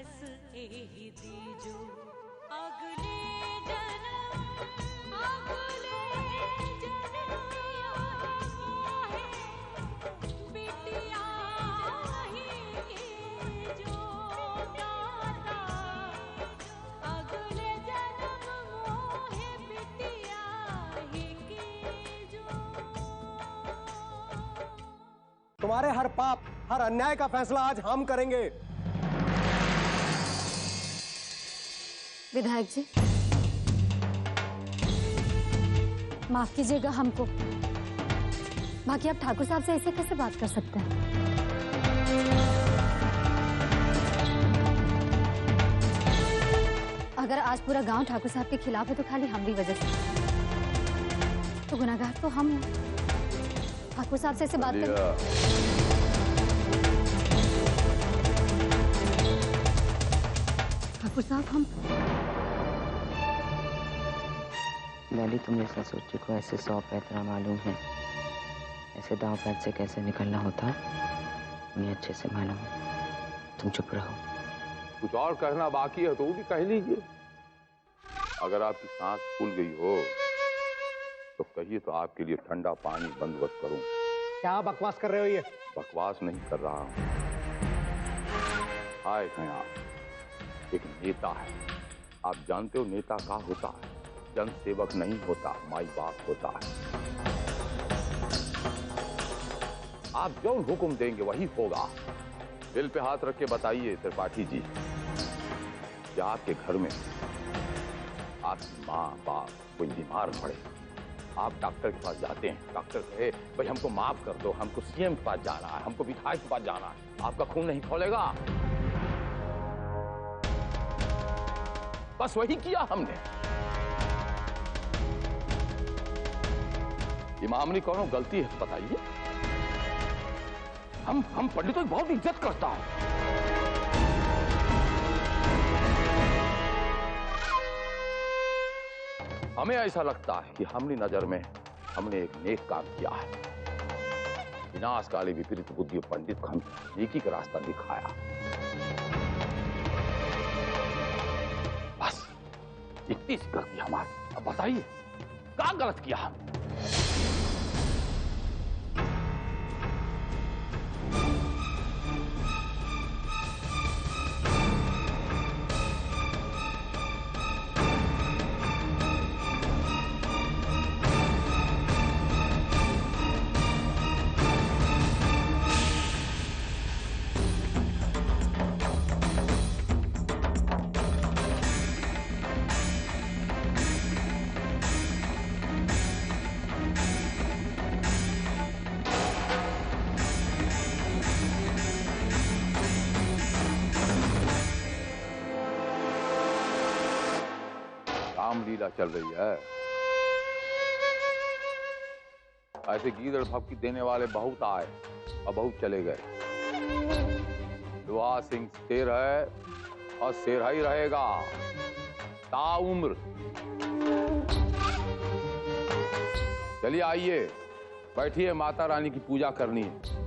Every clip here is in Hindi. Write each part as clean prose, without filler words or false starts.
बस यही दीजो अगले जन्म मोहे बिटिया ही के जो दाता अगले जन्म मोहे बिटिया ही के जो। तुम्हारे हर पाप, हर अन्याय का फैसला आज हम करेंगे। विधायक जी, माफ कीजिएगा हमको। बाकी आप ठाकुर साहब से ऐसे कैसे बात कर सकते हैं? अगर आज पूरा गांव ठाकुर साहब के खिलाफ है तो खाली हमारी वजह से, तो गुनाहगार तो हम हैं। ठाकुर साहब से ऐसे बात कर। ठाकुर साहब, हम लैली, तुम ऐसा सोचे को ऐसे 100 पैतरा मालूम है, ऐसे दांव पैंत से कैसे निकलना होता उन्हें अच्छे से मालूम है। तुम चुप रहो। कुछ और कहना बाकी है तो वो भी कह लीजिए। अगर आपकी सांस फूल गई हो तो कहिए, तो आपके लिए ठंडा पानी बंदोबस्त करूं। क्या बकवास कर रहे हो? ये बकवास नहीं कर रहा हूं। आए हैं आप, एक नेता है। आप जानते हो नेता क्या होता है? जन सेवक नहीं होता, माई बाप होता है। आप जो हुक्म देंगे वही होगा। दिल पे हाथ रख के बताइए त्रिपाठी जी, कि आपके घर में आपकी माँ बाप कोई बीमार पड़े, आप डॉक्टर के पास जाते हैं, डॉक्टर कहे भाई हमको माफ कर दो, हमको सीएम के पास जाना है, हमको विधायक के पास जाना है, आपका खून नहीं खोलेगा? बस वही किया हमने। ये मामूली कौन गलती है बताइए? हम पंडितों की बहुत इज्जत करता हूं। हमें ऐसा लगता है कि हमने नजर में हमने एक नेक काम किया है। विनाशकाली विपरीत बुद्धि पंडित को हम नेकी का रास्ता दिखाया। बस इतनी सी गलती हमारी। अब बताइए क्या गलत किया हम? रामलीला चल रही है। ऐसे गीदड़ भपकी देने वाले बहुत आए और बहुत चले गए। दुआ सिंह शेर है और शेर ही रहेगा ताउम्र। चलिए आइए, बैठिए, माता रानी की पूजा करनी है।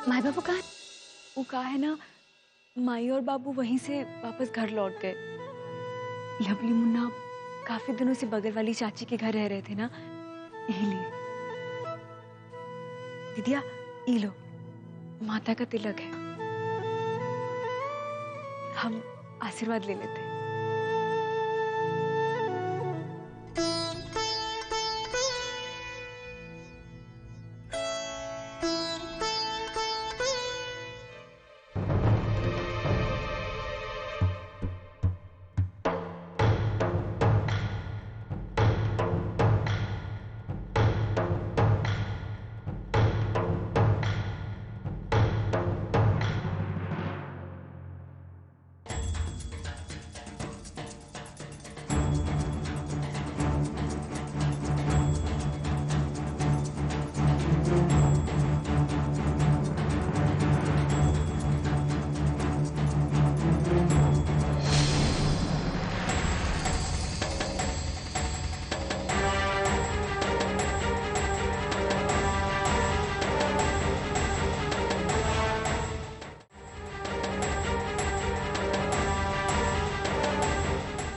माई बाबू कहाँ? वो कहा है ना, माई और बाबू वहीं से वापस घर लौट गए। लवली मुन्ना काफी दिनों से बगल वाली चाची के घर रह रहे थे ना, यही लिए। दीदिया ये लो, माता का तिलक है, हम आशीर्वाद ले लेते हैं।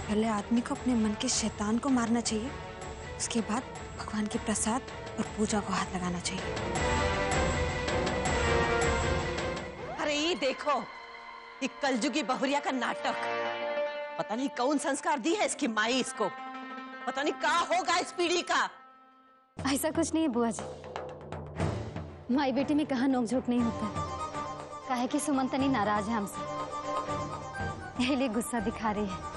पहले आदमी को अपने मन के शैतान को मारना चाहिए, उसके बाद भगवान के प्रसाद और पूजा को हाथ लगाना चाहिए। अरे ये देखो, ये कलजुगी बहुरिया का नाटक। पता नहीं कौन संस्कार दी है इसकी माई इसको, पता नहीं क्या होगा इस पीढ़ी का। ऐसा कुछ नहीं है बुआ जी, माई बेटी में कहाँ नोकझोंक नहीं होता। काहे कि सुमन तनी नाराज है हमसे, यही लिए गुस्सा दिखा रही है।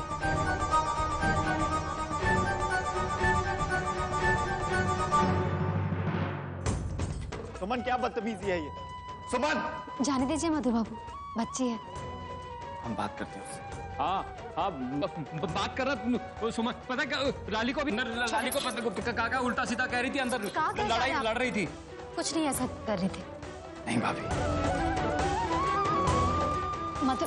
सुमन क्या बदतमीजी है ये? सुमन! जाने दीजिए मधु बाबू, बच्ची है। हम बात करते हैं उससे। हाँ हाँ, बात कर रहा सुमन। पता क्या, लाली को काका उल्टा सीधा कह रही थी, अंदर लड़ाई लड़ रही थी। कुछ नहीं ऐसा कर रही थी। नहीं भाभी। मधु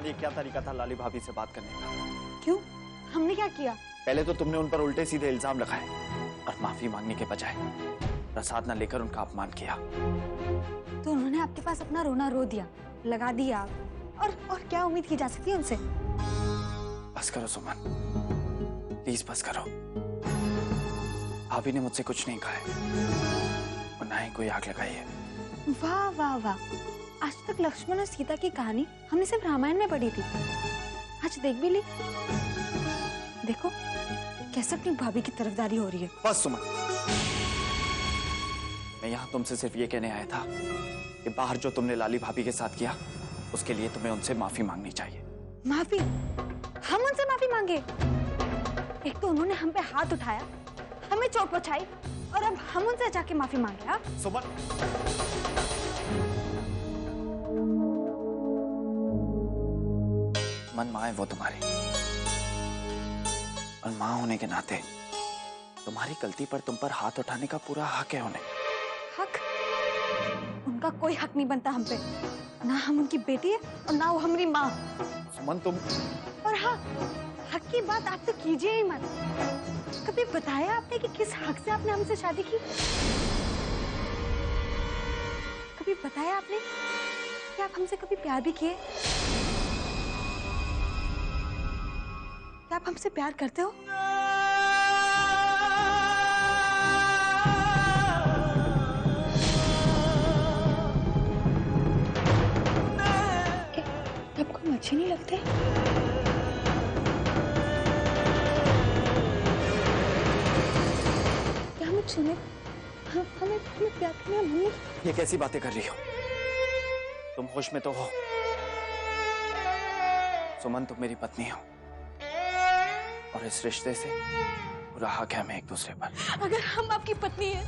ये क्या तरीका था लाली भाभी से बात करने का? क्यों? हमने क्या किया? पहले तो तुमने उन पर उल्टे सीधे इल्जाम लगाए और माफी मांगने के बजाय प्रसाद न लेकर उनका अपमान किया। तो उन्होंने आपके पास अपना रोना रो दिया, लगा दिया, और क्या उम्मीद की जा सकती है उनसे? बस करो सुमन, प्लीज बस करो। भाभी ने मुझसे कुछ नहीं कहा है और ना ही कोई आग लगाई है। वाह वाह वाह, आज तक लक्ष्मण और सीता की कहानी हमने सिर्फ रामायण में पढ़ी थी, आज देख भी ली। देखो कैसे अपनी भाभी की तरफदारी हो रही है। बस सुमन, मैं यहाँ तुमसे सिर्फ ये कहने आया था कि बाहर जो तुमने लाली भाभी के साथ किया उसके लिए तुम्हें उनसे माफी मांगनी चाहिए। माफी? हम उनसे माफी मांगे? एक तो उन्होंने हम पे हाथ उठाया, हमें चोट पहुंचाई, और अब हम उनसे जाके माफी मांगे। हाँ सुमन, मन माँ है वो तुम्हारी, और माँ होने के नाते तुम्हारी गलती पर तुम पर हाथ उठाने का पूरा हक है उन्हें। हक? उनका कोई हक नहीं बनता हम पे, ना हम उनकी बेटी है और ना वो हमारी माँ। सुमन तुम, और हाँ, हक की बात आप तो कीजिए ही मत। कभी बताया आपने कि किस हक से आपने हमसे शादी की? कभी बताया आपने कि आप हमसे कभी प्यार भी किए? क्या आप हमसे प्यार करते हो? आपको हम अच्छे नहीं लगते? क्या मुझे सुने? हमें प्यार करना नहीं। ये कैसी बातें कर रही हो? तुम होश में तो हो? सुमन तुम मेरी पत्नी हो और इस रिश्ते से पूरा हक है हमें एक दूसरे पर। अगर हम आपकी पत्नी हैं,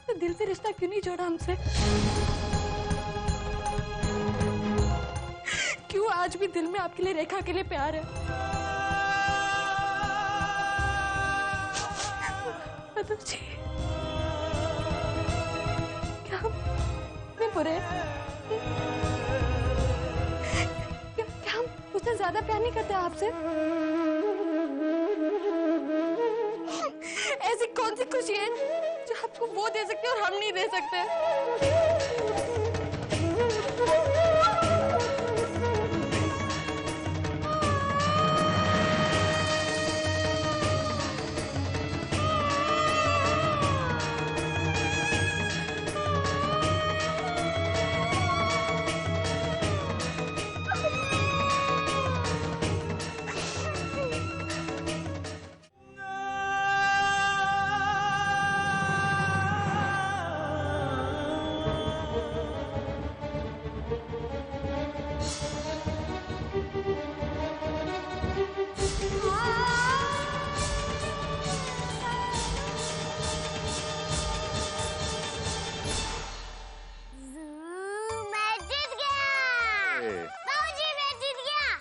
तो दिल से रिश्ता क्यों नहीं जोड़ा हमसे? क्यों आज भी दिल में आपके लिए, रेखा के लिए प्यार है? मधु जी, क्या हम बुरे हैं? क्या हम उससे ज्यादा ज्यादा प्यार नहीं करते आपसे? ऐसी कौन सी खुशी है जो आपको वो दे सकते और हम नहीं दे सकते?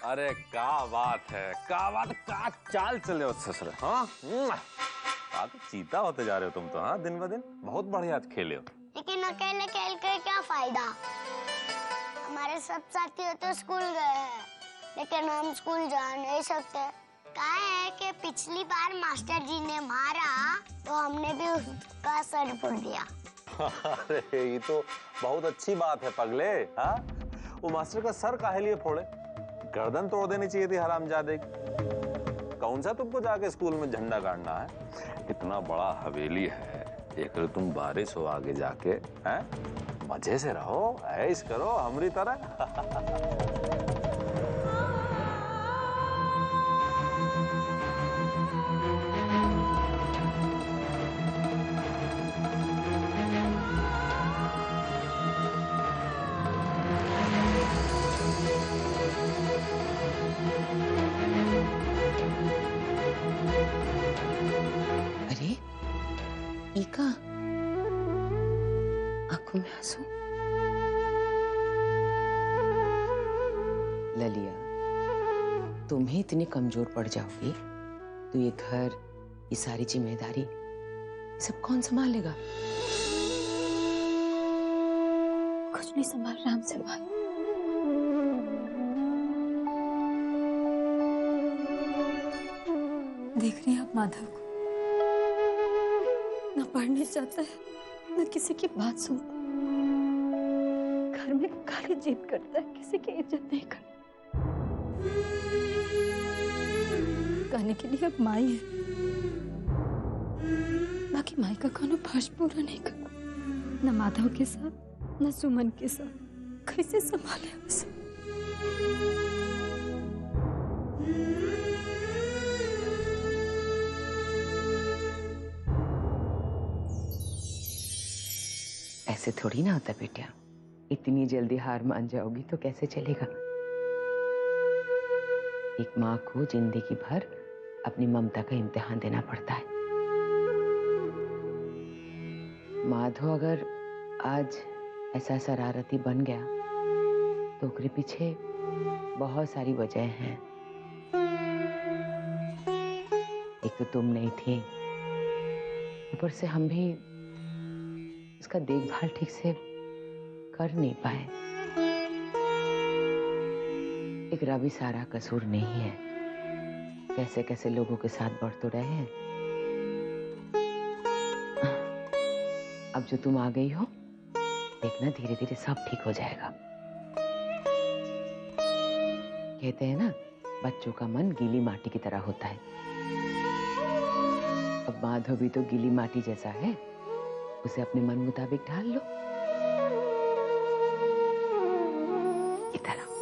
अरे क्या बात है, क्या बात, क्या चाल चले हो ससुर। हाँ तो चीता होते जा रहे हो तुम तो। हाँ दिन ब दिन बहुत बढ़िया खेले हो। लेकिन अकेले खेल कर क्या फायदा? हमारे सब साथी तो स्कूल गए हैं, लेकिन हम स्कूल जा नहीं सकते। कहा है कि पिछली बार मास्टर जी ने मारा तो हमने भी उसका सर फोड़ दिया। अरे ये तो बहुत अच्छी बात है पगले। हाँ वो मास्टर का सर काहे लिए फोड़े? गर्दन तोड़ देनी चाहिए थी हरामजादे की। कौन सा तुमको जाके स्कूल में झंडा गाड़ना है? इतना बड़ा हवेली है, एक तुम बारिश हो आगे जाके हैं, मजे से रहो, ऐश करो हमारी तरह। मीका, आंखों में आंसू। ललिया, तुम ही इतनी कमजोर पड़ जाओगी तो ये घर, ये सारी जिम्मेदारी सब कौन संभालेगा? कुछ नहीं संभाल रहा हमसे माँ। देख रही हैं आप माधव को, ना पढ़ने जाता है ना किसी की बात सुनता, घर में खाली जिद करता है, किसी की इज्जत नहीं करता। कहने के लिए अब माई है, बाकी माई का कोनो फर्ज पूरा नहीं करता, न माधव के साथ न सुमन के साथ। कैसे संभाले उसे? ऐसे थोड़ी ना होता बेटा, इतनी जल्दी हार मान जाओगी तो कैसे चलेगा? एक माँ को जिंदगी भर अपनी ममता का इम्तिहान देना पड़ता है। माधव अगर आज ऐसा शरारती बन गया तो उसके पीछे बहुत सारी वजह हैं। एक तो तुम नहीं थी, ऊपर से हम भी इसका देखभाल ठीक से कर नहीं पाए। एक रवि सारा कसूर नहीं है, कैसे कैसे लोगों के साथ बढ़ तो रहे हैं। अब जो तुम आ गई हो, देखना धीरे धीरे सब ठीक हो जाएगा। कहते हैं ना, बच्चों का मन गीली माटी की तरह होता है। अब माधव भी तो गीली माटी जैसा है, उसे अपने मन मुताबिक ढाल लो। इधर आओ।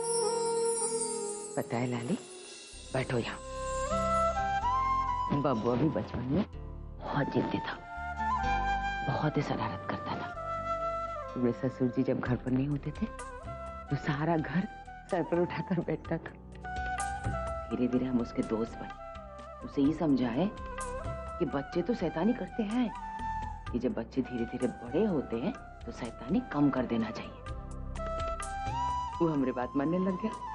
पता है लाली, बैठो यहाँ। बब्बू अभी बचपन में बहुत जिद्दी था, बहुत ही शरारत करता था। मेरे ससुर जी जब घर पर नहीं होते थे तो सारा घर सर पर उठाकर बैठता था। धीरे धीरे हम उसके दोस्त बने, उसे ये समझाए कि बच्चे तो शैतानी करते हैं, कि जब बच्चे धीरे धीरे बड़े होते हैं तो शैतानी कम कर देना चाहिए। वो हमारी बात मानने लग गया।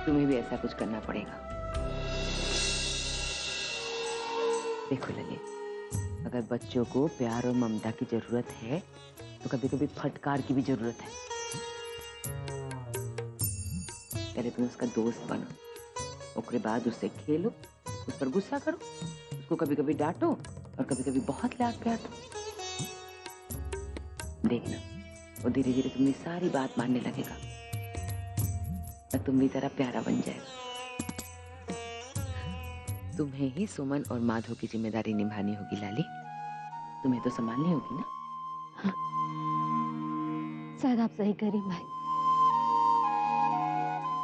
तुम्हें भी ऐसा कुछ करना पड़ेगा। देखो लगे, अगर बच्चों को प्यार और ममता की जरूरत है तो कभी कभी फटकार की भी जरूरत है। पहले तुम उसका दोस्त बनो, उसके बाद उससे खेलो, उस पर गुस्सा करो, उसको कभी कभी डांटो और कभी कभी बहुत लाड प्यार दो। देखना वो धीरे धीरे तुम्हारी सारी बात मानने लगेगा और तुम्हारी तरह प्यारा बन जाएगा। तुम्हें ही सुमन और माधव की जिम्मेदारी निभानी होगी लाली, तुम्हें तो संभालनी होगी ना। हाँ? शायद आप सही कह रही भाई,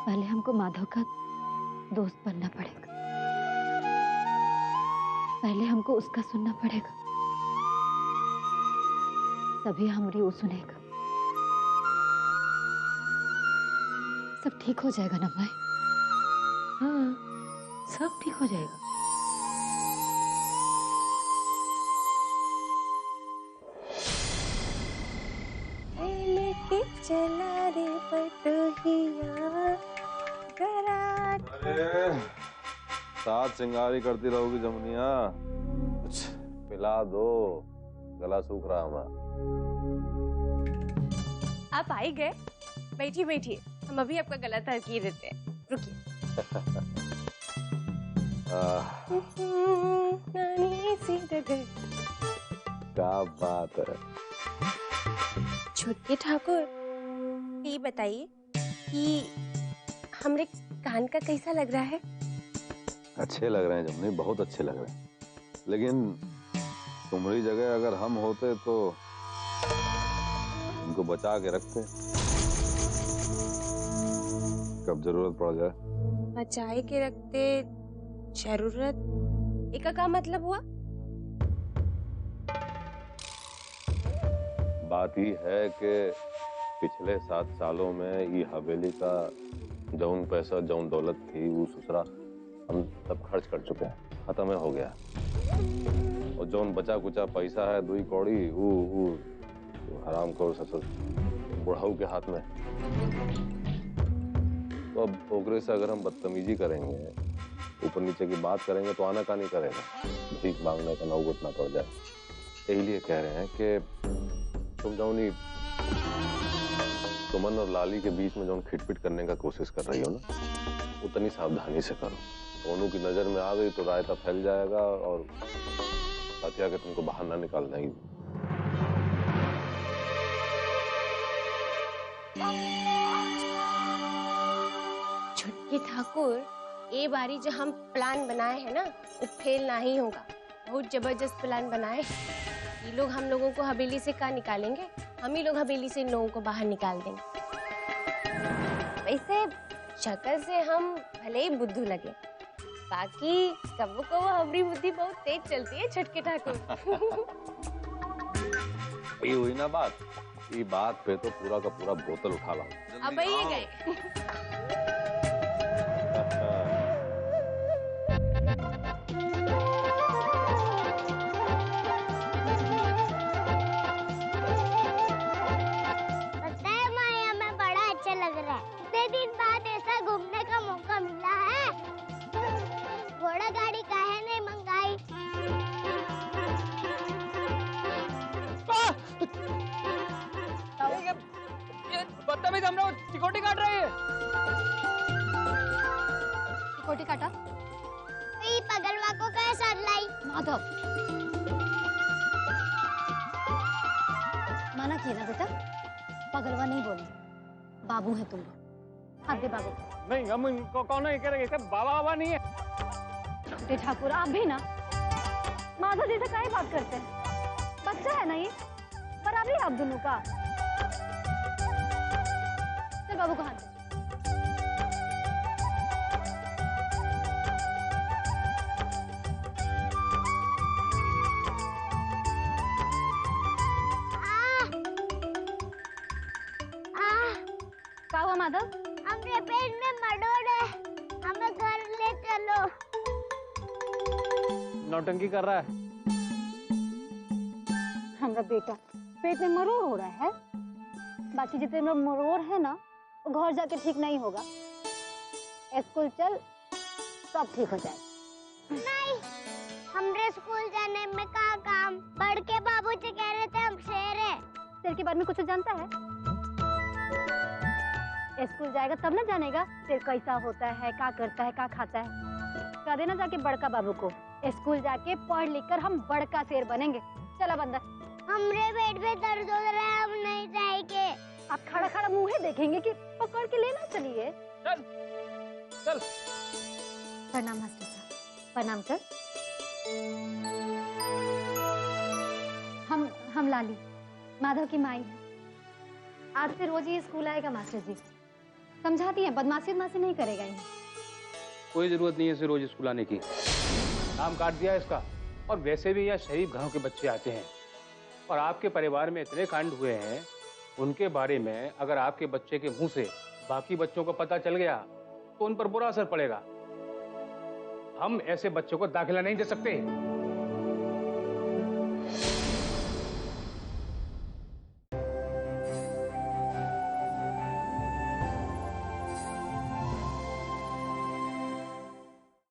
पहले हमको माधव का दोस्त बनना पड़ेगा, पहले हमको उसका सुनना पड़ेगा, तभी हमारी वो सुनेगा। सब ठीक हो जाएगा ना भाई? हाँ, सब ठीक हो जाएगा। लेके चला रे पटोहिया गराट। अरे साथ चिंगारी करती रहोगी जमुनिया, कुछ पिला दो, गला सूख रहा हमारा। आप आ ही गए, बैठिए बैठिए, हम अभी आपका गला तरकीर देते हैं, रुकिए। क्या बात है। छुटकी ठाकुर, ये बताइए कि हमरे कान का कैसा लग रहा है? अच्छे लग रहे हैं जमुनी, बहुत अच्छे लग रहे हैं, लेकिन तुम्हारी जगह अगर हम होते तो इनको बचा के रखते, कब जरूरत पड़ जाए। बचाए के रखते जरूरत, इसका क्या मतलब हुआ? बात ही है कि पिछले 7 सालों में ये हवेली का जौन पैसा जौन दौलत थी वो ससुरा हम सब खर्च कर चुके हैं, खत्म हो गया। और जौन बचा कुचा पैसा है 2 कौड़ी वो हराम खोर ससुर बुढ़ाऊ के हाथ में। तो अब ओकरे से अगर हम बदतमीजी करेंगे, ऊपर नीचे की बात करेंगे तो आना का नहीं करेगा, भीख मांगने का नौ घुटना पड़ जाए। यही लिए कह रहे हैं कि तुम जौनी सुमन और लाली के बीच में जौन खिटपिट करने का कोशिश कर रही हो ना, उतनी सावधानी से करो। दोनों की नजर में आ गई तो रायता फैल जाएगा और हत्या के तुमको बाहर ना निकाल देंगी। छुटकी ठाकुर, ये बारी जो हम प्लान बनाए हैं ना, वो फेल नहीं होगा। बहुत जबरदस्त प्लान बनाए। ये लोग हम लोगों को हवेली से कहाँ निकालेंगे, हम ही लोग हवेली से इन लोगों को बाहर निकाल देंगे। वैसे शक्ल से हम भले ही बुद्धू लगे, बाकी कबो कबो हमारी बुद्धि बहुत तेज चलती है छुटकी ठाकुर। ये हुई ना बात, ये बात पे तो पूरा का पूरा बोतल उठा लाओ। अब ये गए। घूमने का मौका मिला है, घोड़ा गाड़ी काहे नहीं मंगाई? ये बदतमीज हम लोग चिकोटी काट रहे हैं। चिकोटी काटा? ये पगलवा को कहे साथ लाई? माधव, माना किया ना बेटा, पगलवा नहीं बोली, बाबू है तुम। हाथ दे बाबू। नहीं, हम इनको कौन नहीं करेंगे, बाबा बाबा नहीं है। छोटे ठाकुर आप भी ना माधव जैसे काहे बात करते हैं, बच्चा है ना ये, बराबरी आप दोनों का। चल बाबू को हाथ दे। क्या हुआ माधव? हमरे पेट में मडोड़ है, हमें घर ले चलो। नौटंकी कर रहा है हमारा बेटा, पेट में मरोड़ हो रहा है। बाकी जितने में मरोड़ है ना, वो घर जाके ठीक नहीं होगा। स्कूल चल, सब ठीक हो जाएगा। नहीं, हमरे स्कूल जाने में का काम? बढ़ के बाबूजी कह रहे थे हम शेर है। शेर के बारे में कुछ जानता है? स्कूल जाएगा तब ना जानेगा शेर कैसा होता है, क्या करता है, क्या खाता है। कह देना जाके बड़का बाबू को स्कूल जाके पढ़ लिख कर हम बड़का शेर बनेंगे। चला बंदर। हमरे पेट में दर्द हो रहा है, हम नहीं जाएंगे। आप खड़ा खड़ा मुँह देखेंगे कि पकड़ के लेना चलिए। चल चल। प्रणाम मास्टर साहब। प्रणाम कर। हम लाली, माधव की माई है। आज से रोज ही स्कूल आएगा मास्टर जी। समझाती हैं, बदमाशी नहीं करेगा ये। कोई जरूरत नहीं है इसे रोज स्कूल आने की। नाम काट दिया इसका। और वैसे भी यहाँ शरीफ घरों के बच्चे आते हैं और आपके परिवार में इतने कांड हुए हैं, उनके बारे में अगर आपके बच्चे के मुंह से बाकी बच्चों को पता चल गया तो उन पर बुरा असर पड़ेगा। हम ऐसे बच्चों को दाखिला नहीं दे सकते।